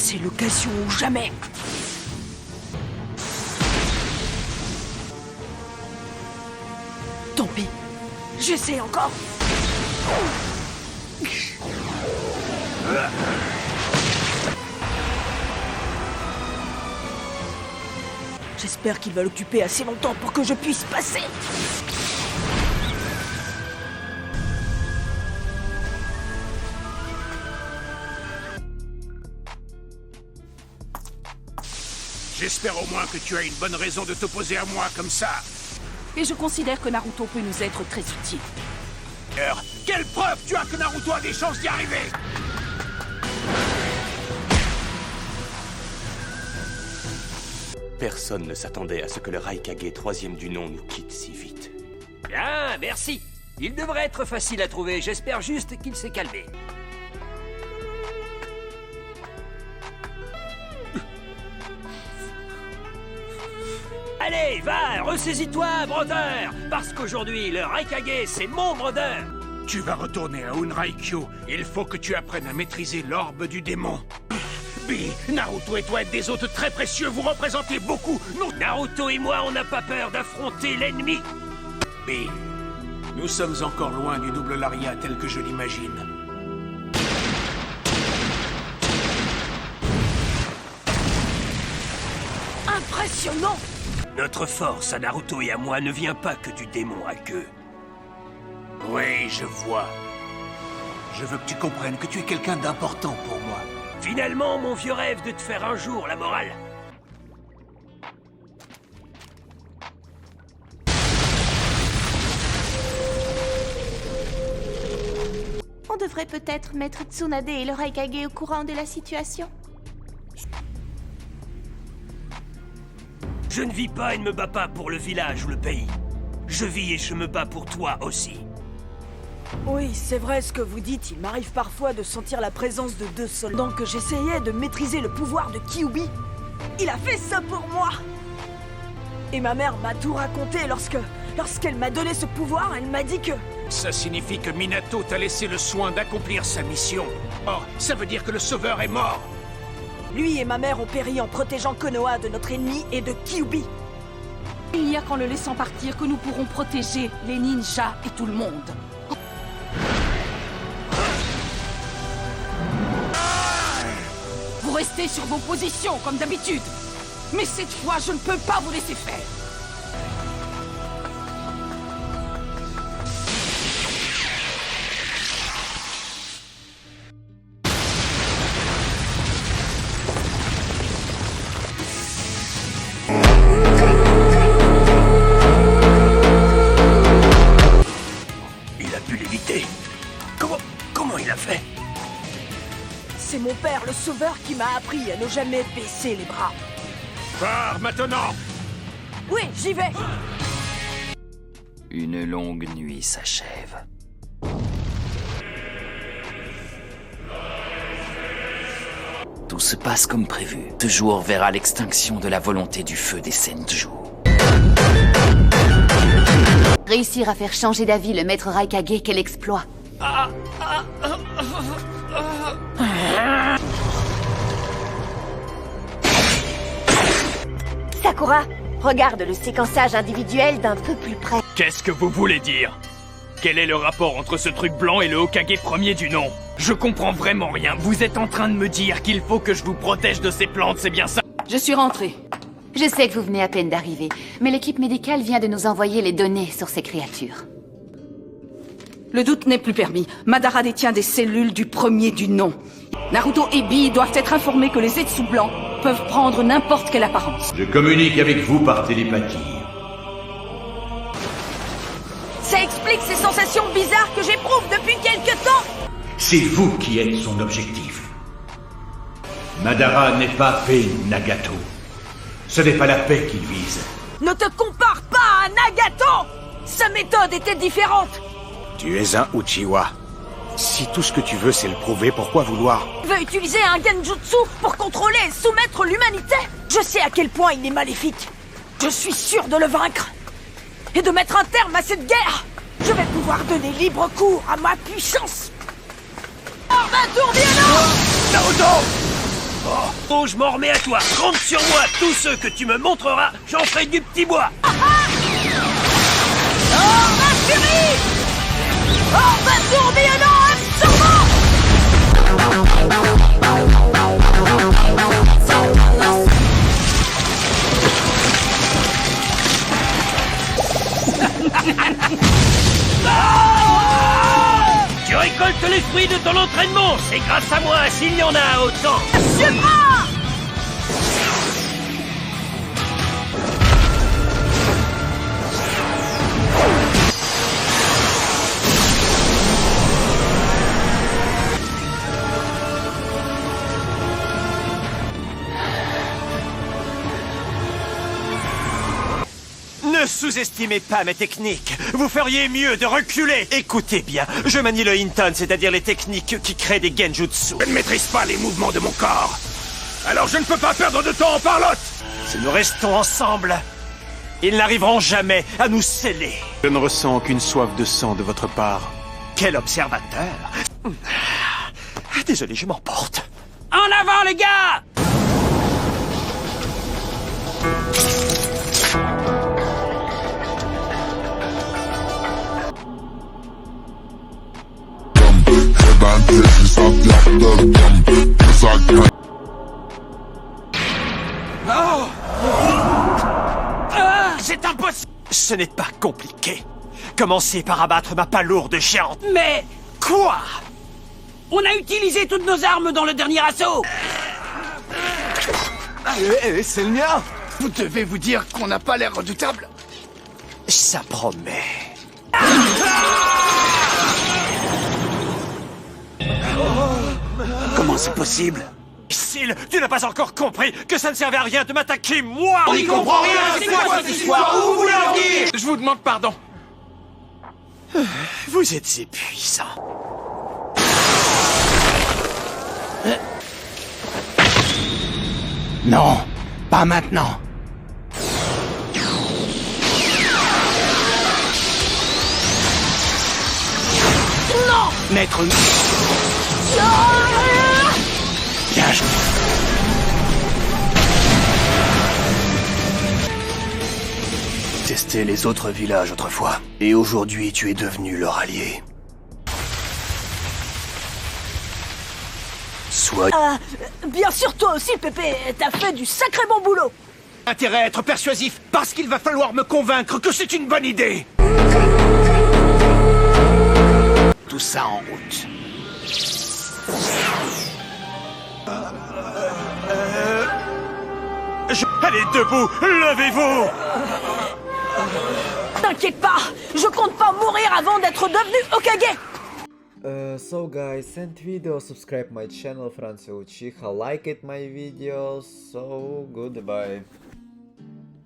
C'est l'occasion ou jamais. Tant pis. J'essaie encore. J'espère qu'il va l'occuper assez longtemps pour que je puisse passer. J'espère au moins que tu as une bonne raison de t'opposer à moi comme ça. Et je considère que Naruto peut nous être très utile. Quelle preuve tu as que Naruto a des chances d'y arriver? Personne ne s'attendait à ce que le Raikage troisième du nom nous quitte si vite. Bien, merci. Il devrait être facile à trouver. J'espère juste qu'il s'est calmé. Allez, va, ressaisis-toi, brodeur. Parce qu'aujourd'hui, le Raikage, c'est mon brodeur. Tu vas retourner à Unraikyo. Il faut que tu apprennes à maîtriser l'orbe du démon. Bi, Naruto et toi êtes des hôtes très précieux. Vous représentez beaucoup. Non, Naruto et moi, on n'a pas peur d'affronter l'ennemi. Bi, nous sommes encore loin du double lariat tel que je l'imagine. Impressionnant! Notre force à Naruto et à moi ne vient pas que du démon à queue. Oui, je vois. Je veux que tu comprennes que tu es quelqu'un d'important pour moi. Finalement, mon vieux rêve de te faire un jour la morale. On devrait peut-être mettre Tsunade et le Raikage au courant de la situation. Je ne vis pas et ne me bats pas pour le village ou le pays. Je vis et je me bats pour toi aussi. Oui, c'est vrai ce que vous dites. Il m'arrive parfois de sentir la présence de deux soldats. Donc que j'essayais de maîtriser le pouvoir de Kyuubi. Il a fait ça pour moi. Et ma mère m'a tout raconté lorsqu'elle m'a donné ce pouvoir, elle m'a dit que... Ça signifie que Minato t'a laissé le soin d'accomplir sa mission. Or, ça veut dire que le sauveur est mort. Lui et ma mère ont péri en protégeant Konoha de notre ennemi et de Kyuubi. Il n'y a qu'en le laissant partir que nous pourrons protéger les ninjas et tout le monde. Vous restez sur vos positions comme d'habitude. Mais cette fois, je ne peux pas vous laisser faire. Il a pu l'éviter. Comment il a fait? C'est mon père, le sauveur, qui m'a appris à ne jamais baisser les bras. Pars maintenant! Oui, j'y vais. Une longue nuit s'achève. Tout se passe comme prévu. Ce jour verra l'extinction de la volonté du feu des Senju. Réussir à faire changer d'avis le maître Raikage, quel exploit! Sakura, regarde le séquençage individuel d'un peu plus près. Qu'est-ce que vous voulez dire? Quel est le rapport entre ce truc blanc et le Hokage premier du nom? Je comprends vraiment rien. Vous êtes en train de me dire qu'il faut que je vous protège de ces plantes, c'est bien ça? Je suis rentrée. Je sais que vous venez à peine d'arriver, mais l'équipe médicale vient de nous envoyer les données sur ces créatures. Le doute n'est plus permis. Madara détient des cellules du premier du nom. Naruto et Bee doivent être informés que les Zetsu blancs peuvent prendre n'importe quelle apparence. Je communique avec vous par télépathie. Ça explique ces sensations bizarres que j'éprouve depuis quelque temps. C'est vous qui êtes son objectif. Madara n'est pas paix, Nagato. Ce n'est pas la paix qu'il vise. Ne te compare pas à Nagato. Sa méthode était différente. Tu es un Uchiwa. Si tout ce que tu veux, c'est le prouver, pourquoi vouloir? Il veut utiliser un genjutsu pour contrôler et soumettre l'humanité. Je sais à quel point il est maléfique. Je suis sûr de le vaincre. Et de mettre un terme à cette guerre. Je vais pouvoir donner libre cours à ma puissance. Orbe tourbillonnant! Naruto! Oh, Oh, je m'en remets à toi. Compte sur moi. Tous ceux que tu me montreras, j'en ferai du petit bois. Orbe tourbillonnant absorbant! Tu récoltes les fruits de ton entraînement. C'est grâce à moi s'il y en a autant. Supra! Ne sous-estimez pas mes techniques. Vous feriez mieux de reculer. Écoutez bien, je manie le Hinton, c'est-à-dire les techniques qui créent des genjutsu. Je ne maîtrise pas les mouvements de mon corps. Alors je ne peux pas perdre de temps en parlotte. Si nous restons ensemble, ils n'arriveront jamais à nous sceller. Je ne ressens qu'une soif de sang de votre part. Quel observateur. Désolé, je m'emporte. En avant, les gars! C'est impossible. Ce n'est pas compliqué. Commencez par abattre ma palourde géante. Mais Quoi? on a utilisé toutes nos armes dans le dernier assaut. C'est le mien. Vous devez vous dire qu'on n'a pas l'air redoutable. Ça promet. Comment c'est possible? Imbécile, tu n'as pas encore compris que ça ne servait à rien de m'attaquer, moi! On n'y comprend rien. C'est quoi cette histoire? Où vous voulez en venir? Je vous demande pardon. Vous êtes épuisant. Non, pas maintenant. Non! Maître... Bien joué. Testé les autres villages autrefois, et aujourd'hui tu es devenu leur allié. Sois... Bien sûr, toi aussi, Pépé, t'as fait du sacré bon boulot! Intérêt à être persuasif, parce qu'il va falloir me convaincre que c'est une bonne idée. Tout ça en route. Allez, debout! Levez-vous! T'inquiète pas, je compte pas mourir avant d'être devenu Hokage! So guys, send video, subscribe my channel, Franz Uchiha, like it my videos, so goodbye.